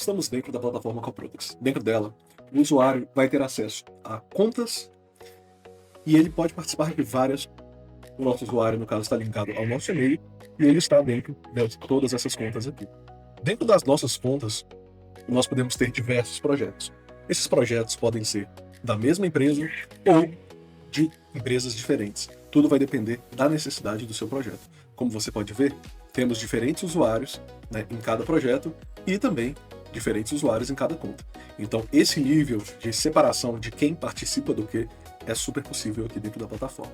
Estamos dentro da plataforma CoProducts. Dentro dela, o usuário vai ter acesso a contas e ele pode participar de várias. O nosso usuário, no caso, está linkado ao nosso e-mail e ele está dentro de todas essas contas aqui. Dentro das nossas contas, nós podemos ter diversos projetos. Esses projetos podem ser da mesma empresa ou de empresas diferentes. Tudo vai depender da necessidade do seu projeto. Como você pode ver, temos diferentes usuários, né, em cada projeto e também diferentes usuários em cada conta. Então, esse nível de separação de quem participa do que é super possível aqui dentro da plataforma.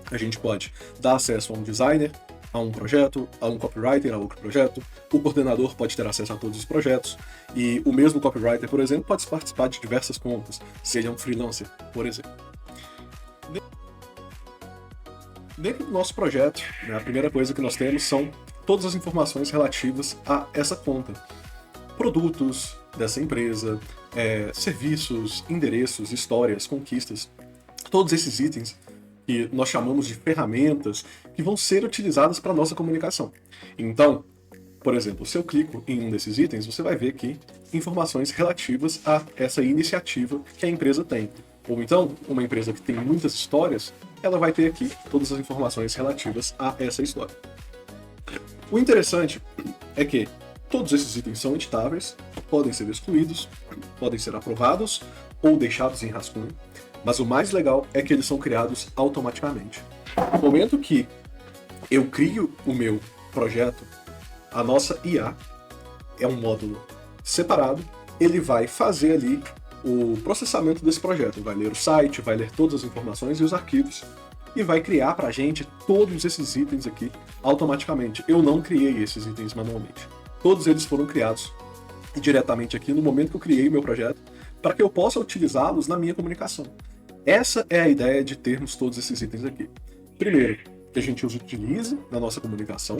A gente pode dar acesso a um designer, a um projeto, a um copywriter, a outro projeto. O coordenador pode ter acesso a todos os projetos. E o mesmo copywriter, por exemplo, pode participar de diversas contas, seja um freelancer, por exemplo. Dentro do nosso projeto, né, a primeira coisa que nós temos são todas as informações relativas a essa conta. Produtos dessa empresa, serviços, endereços, histórias, conquistas. Todos esses itens que nós chamamos de ferramentas que vão ser utilizadas para a nossa comunicação. Então, por exemplo, se eu clico em um desses itens, você vai ver aqui informações relativas a essa iniciativa que a empresa tem. Ou então, uma empresa que tem muitas histórias, ela vai ter aqui todas as informações relativas a essa história. O interessante é que todos esses itens são editáveis, podem ser excluídos, podem ser aprovados ou deixados em rascunho, mas o mais legal é que eles são criados automaticamente. No momento que eu crio o meu projeto, a nossa IA é um módulo separado, ele vai fazer ali o processamento desse projeto, vai ler o site, vai ler todas as informações e os arquivos e vai criar pra gente todos esses itens aqui automaticamente. Eu não criei esses itens manualmente. Todos eles foram criados diretamente aqui no momento que eu criei o meu projeto para que eu possa utilizá-los na minha comunicação. Essa é a ideia de termos todos esses itens aqui. Primeiro, que a gente os utilize na nossa comunicação.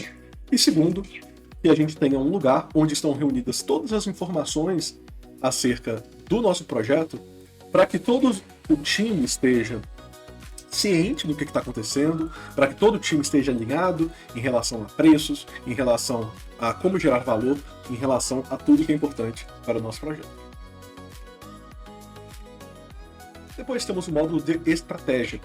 E segundo, que a gente tenha um lugar onde estão reunidas todas as informações acerca do nosso projeto, para que todo o time esteja ciente do que está acontecendo, para que todo o time esteja alinhado em relação a preços, em relação a como gerar valor, em relação a tudo que é importante para o nosso projeto. Depois temos o módulo de estratégia.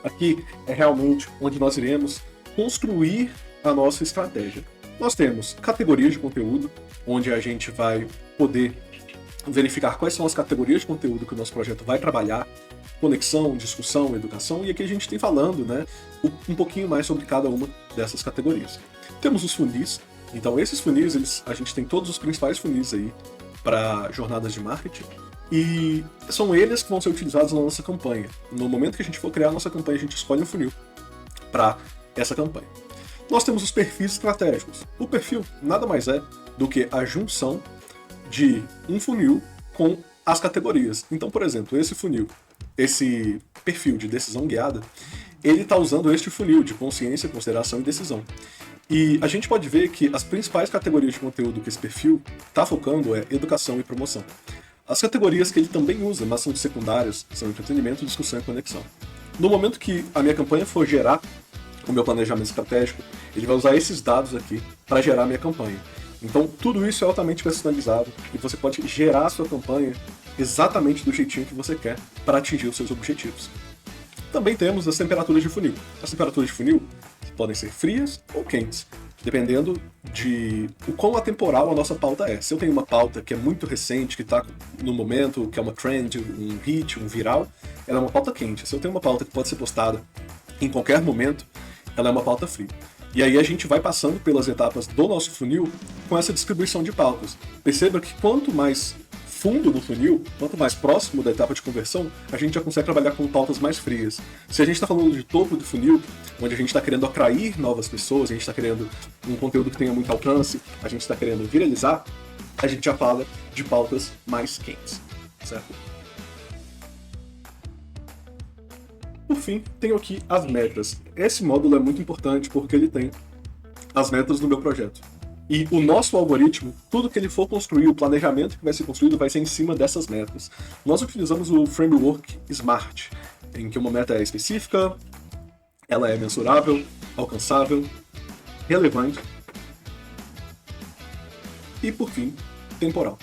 Aqui é realmente onde nós iremos construir a nossa estratégia. Nós temos categorias de conteúdo, onde a gente vai poder verificar quais são as categorias de conteúdo que o nosso projeto vai trabalhar, conexão, discussão, educação, e aqui a gente tem falando, né, um pouquinho mais sobre cada uma dessas categorias. Temos os funis, então esses funis, a gente tem todos os principais funis aí para jornadas de marketing, e são eles que vão ser utilizados na nossa campanha. No momento que a gente for criar a nossa campanha, a gente escolhe um funil para essa campanha. Nós temos os perfis estratégicos. O perfil nada mais é do que a junção de um funil com as categorias. Então, por exemplo, esse funil, esse perfil de decisão guiada, ele está usando este funil de consciência, consideração e decisão. E a gente pode ver que as principais categorias de conteúdo que esse perfil está focando é educação e promoção. As categorias que ele também usa, mas são secundárias, são entretenimento, discussão e conexão. No momento que a minha campanha for gerar o meu planejamento estratégico, ele vai usar esses dados aqui para gerar a minha campanha. Então, tudo isso é altamente personalizado e você pode gerar a sua campanha exatamente do jeitinho que você quer para atingir os seus objetivos. Também temos as temperaturas de funil. As temperaturas de funil podem ser frias ou quentes, dependendo de o quão atemporal a nossa pauta é. Se eu tenho uma pauta que é muito recente, que está no momento, que é uma trend, um hit, um viral, ela é uma pauta quente. Se eu tenho uma pauta que pode ser postada em qualquer momento, ela é uma pauta fria. E aí a gente vai passando pelas etapas do nosso funil com essa distribuição de pautas. Perceba que quanto mais fundo no funil, quanto mais próximo da etapa de conversão, a gente já consegue trabalhar com pautas mais frias. Se a gente está falando de topo do funil, onde a gente está querendo atrair novas pessoas, a gente está querendo um conteúdo que tenha muito alcance, a gente está querendo viralizar, a gente já fala de pautas mais quentes, certo? Por fim, tenho aqui as metas. Esse módulo é muito importante porque ele tem as metas do meu projeto. E o nosso algoritmo, tudo que ele for construir, o planejamento que vai ser construído vai ser em cima dessas metas. Nós utilizamos o framework SMART, em que uma meta é específica, ela é mensurável, alcançável, relevante e, por fim, temporal.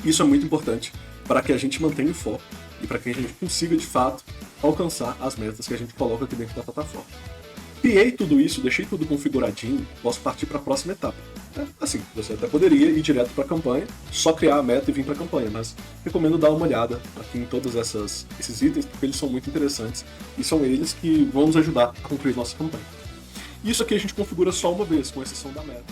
Isso é muito importante para que a gente mantenha o foco e para que a gente consiga, de fato, alcançar as metas que a gente coloca aqui dentro da plataforma. Criei tudo isso, deixei tudo configuradinho, posso partir para a próxima etapa. Assim, você até poderia ir direto para a campanha, só criar a meta e vir para a campanha, mas recomendo dar uma olhada aqui em todos esses itens, porque eles são muito interessantes e são eles que vão nos ajudar a concluir nossa campanha. Isso aqui a gente configura só uma vez, com exceção da meta.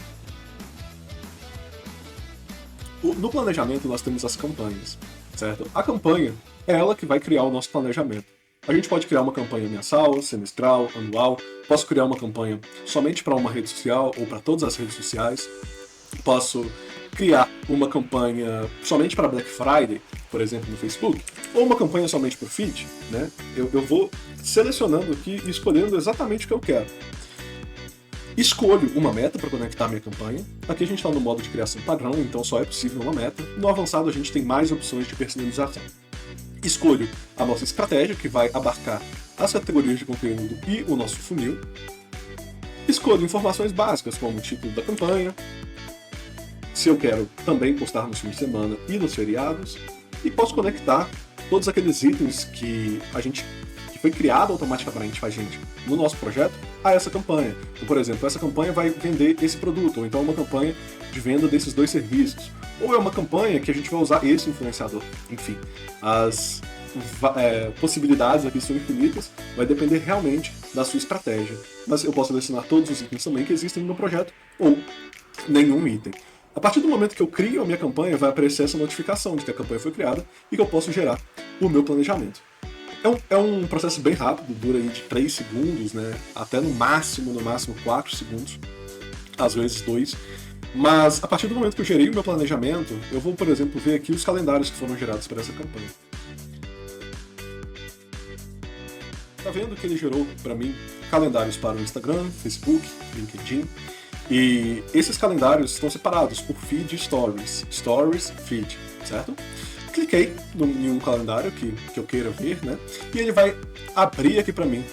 No planejamento nós temos as campanhas, certo? A campanha é ela que vai criar o nosso planejamento. A gente pode criar uma campanha mensal, semestral, anual. Posso criar uma campanha somente para uma rede social ou para todas as redes sociais. Posso criar uma campanha somente para Black Friday, por exemplo, no Facebook, ou uma campanha somente para o feed, né? Eu vou selecionando aqui e escolhendo exatamente o que eu quero. Escolho uma meta para conectar a minha campanha. Aqui a gente está no modo de criação padrão, então só é possível uma meta. No avançado a gente tem mais opções de personalização. Escolho a nossa estratégia, que vai abarcar as categorias de conteúdo e o nosso funil. Escolho informações básicas, como o título da campanha, se eu quero também postar nos fins de semana e nos feriados, e posso conectar todos aqueles itens que foi criado automaticamente para a gente no nosso projeto a essa campanha. Então, por exemplo, essa campanha vai vender esse produto, ou então uma campanha de venda desses 2 serviços, ou é uma campanha que a gente vai usar esse influenciador. Enfim, as possibilidades aqui são infinitas, vai depender realmente da sua estratégia. Mas eu posso selecionar todos os itens também que existem no meu projeto, ou nenhum item. A partir do momento que eu crio a minha campanha, vai aparecer essa notificação de que a campanha foi criada e que eu posso gerar o meu planejamento. É um processo bem rápido, dura aí de 3 segundos, né? Até no máximo 4 segundos, às vezes 2. Mas a partir do momento que eu gerei o meu planejamento, eu vou, por exemplo, ver aqui os calendários que foram gerados para essa campanha. Tá vendo que ele gerou para mim calendários para o Instagram, Facebook, LinkedIn, e esses calendários estão separados por feed e stories. Stories, feed, certo? Cliquei em um calendário que eu queira ver, né? E ele vai abrir aqui para mim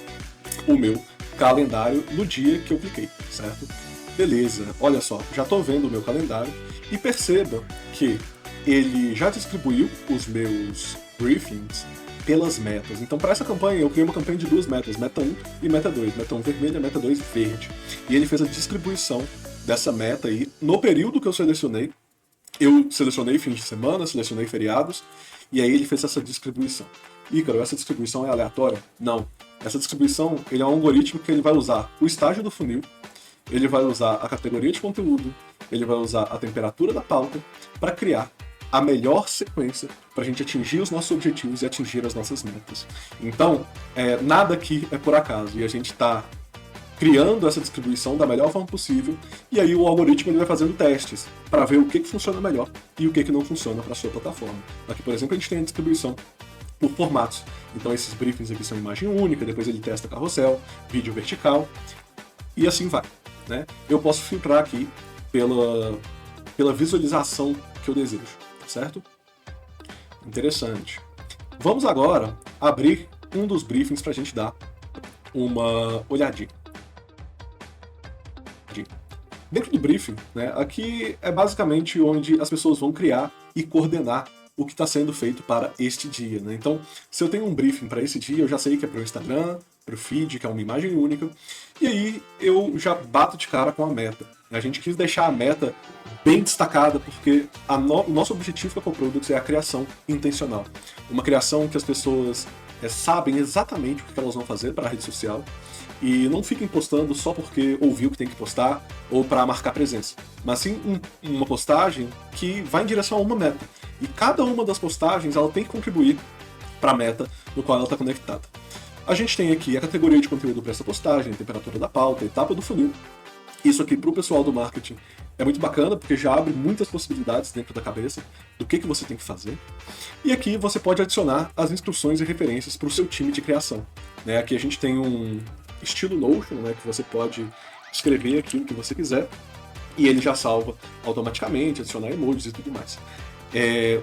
o meu calendário no dia que eu cliquei, certo? Beleza, olha só, já estou vendo o meu calendário e perceba que ele já distribuiu os meus briefings pelas metas. Então, para essa campanha, eu criei uma campanha de 2 metas, meta 1 e meta 2, meta 1 vermelha, meta 2 verde. E ele fez a distribuição dessa meta aí no período que eu selecionei. Eu selecionei fins de semana, selecionei feriados, e aí ele fez essa distribuição. Ícaro, essa distribuição é aleatória? Não. Essa distribuição ele é um algoritmo que ele vai usar o estágio do funil, ele vai usar a categoria de conteúdo, ele vai usar a temperatura da pauta para criar a melhor sequência para a gente atingir os nossos objetivos e atingir as nossas metas. Então, nada aqui é por acaso, e a gente está criando essa distribuição da melhor forma possível, e aí o algoritmo ele vai fazendo testes para ver o que funciona melhor e o que não funciona para a sua plataforma. Aqui, por exemplo, a gente tem a distribuição por formatos. Então esses briefings aqui são imagem única, depois ele testa carrossel, vídeo vertical, e assim vai, né? Eu posso filtrar aqui pela visualização que eu desejo, certo? Interessante. Vamos agora abrir um dos briefings para a gente dar uma olhadinha. Dentro do briefing, né, aqui é basicamente onde as pessoas vão criar e coordenar o que está sendo feito para este dia, né? Então, se eu tenho um briefing para esse dia, eu já sei que é para o Instagram, para o feed, que é uma imagem única, e aí eu já bato de cara com a meta. A gente quis deixar a meta bem destacada, porque o nosso objetivo com a Coproducts é a criação intencional. Uma criação que as pessoas sabem exatamente o que elas vão fazer para a rede social, e não fiquem postando só porque ouviu que tem que postar ou para marcar presença, mas sim uma postagem que vai em direção a uma meta. E cada uma das postagens ela tem que contribuir para a meta no qual ela está conectada. A gente tem aqui a categoria de conteúdo para essa postagem, a temperatura da pauta, a etapa do funil. Isso aqui para o pessoal do marketing é muito bacana, porque já abre muitas possibilidades dentro da cabeça do que você tem que fazer. E aqui você pode adicionar as instruções e referências para o seu time de criação, né? Aqui a gente tem um estilo Notion, né, que você pode escrever aqui o que você quiser e ele já salva automaticamente, adicionar emojis e tudo mais.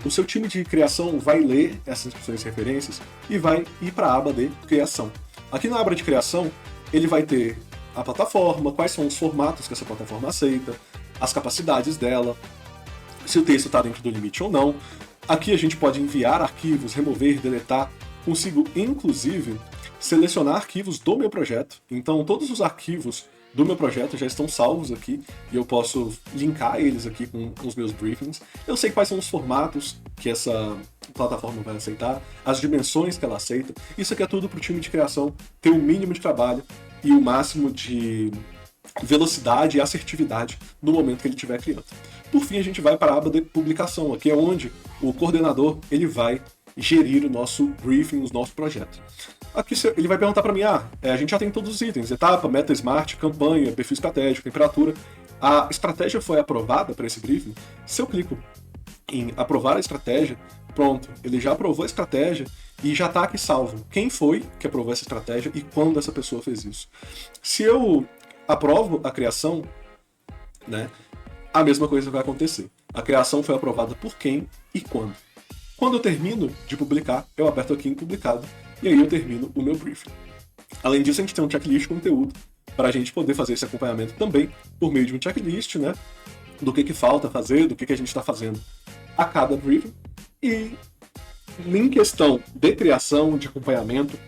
O seu time de criação vai ler essas instruções e referências e vai ir para a aba de criação. Aqui na aba de criação, ele vai ter a plataforma, quais são os formatos que essa plataforma aceita, as capacidades dela, se o texto está dentro do limite ou não. Aqui a gente pode enviar arquivos, remover, deletar. Consigo, inclusive, selecionar arquivos do meu projeto. Então, todos os arquivos do meu projeto já estão salvos aqui e eu posso linkar eles aqui com os meus briefings. Eu sei quais são os formatos que essa plataforma vai aceitar, as dimensões que ela aceita. Isso aqui é tudo para o time de criação ter o mínimo de trabalho e o máximo de velocidade e assertividade no momento que ele estiver criando. Por fim, a gente vai para a aba de publicação, aqui é onde o coordenador ele vai gerir o nosso briefing, o nosso projeto. Aqui ele vai perguntar para mim, a gente já tem todos os itens, etapa, meta smart, campanha, perfil estratégico, temperatura. A estratégia foi aprovada para esse briefing? Se eu clico em aprovar a estratégia, pronto, ele já aprovou a estratégia e já está aqui salvo quem foi que aprovou essa estratégia e quando essa pessoa fez isso. Se eu aprovo a criação, né, a mesma coisa vai acontecer. A criação foi aprovada por quem e quando. Quando eu termino de publicar, eu aperto aqui em publicado e aí eu termino o meu briefing. Além disso, a gente tem um checklist de conteúdo para a gente poder fazer esse acompanhamento também por meio de um checklist, né? Do que falta fazer, do que a gente está fazendo a cada briefing. E em questão de criação, de acompanhamento,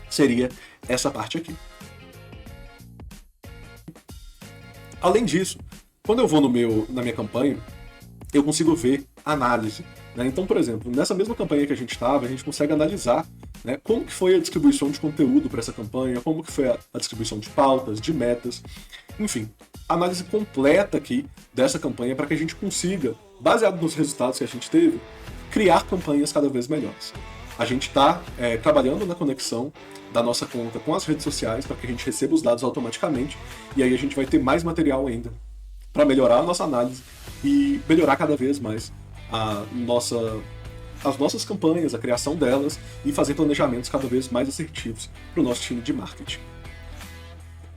seria essa parte aqui. Além disso, quando eu vou na minha campanha, eu consigo ver análise. Né? Então, por exemplo, nessa mesma campanha que a gente estava, a gente consegue analisar, né, como que foi a distribuição de conteúdo para essa campanha, como que foi a distribuição de pautas, de metas, enfim, análise completa aqui dessa campanha para que a gente consiga, baseado nos resultados que a gente teve, criar campanhas cada vez melhores. A gente está trabalhando na conexão da nossa conta com as redes sociais para que a gente receba os dados automaticamente e aí a gente vai ter mais material ainda para melhorar a nossa análise e melhorar cada vez mais as nossas campanhas, a criação delas e fazer planejamentos cada vez mais assertivos para o nosso time de marketing.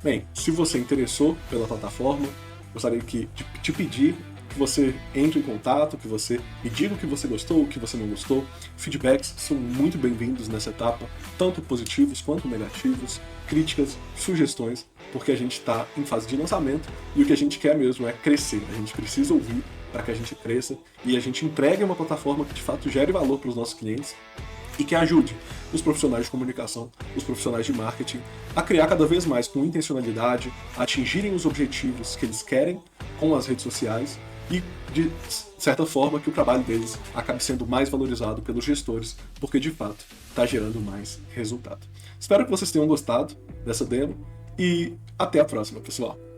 Bem, se você interessou pela plataforma, gostaria de te pedir que você entre em contato, que você me diga o que você gostou, o que você não gostou. Feedbacks são muito bem-vindos nessa etapa, tanto positivos quanto negativos, críticas, sugestões, porque a gente está em fase de lançamento e o que a gente quer mesmo é crescer. A gente precisa ouvir para que a gente cresça e a gente entregue uma plataforma que de fato gere valor para os nossos clientes e que ajude os profissionais de comunicação, os profissionais de marketing a criar cada vez mais com intencionalidade, a atingirem os objetivos que eles querem com as redes sociais e, de certa forma, que o trabalho deles acabe sendo mais valorizado pelos gestores, porque de fato está gerando mais resultado. Espero que vocês tenham gostado dessa demo e até a próxima, pessoal!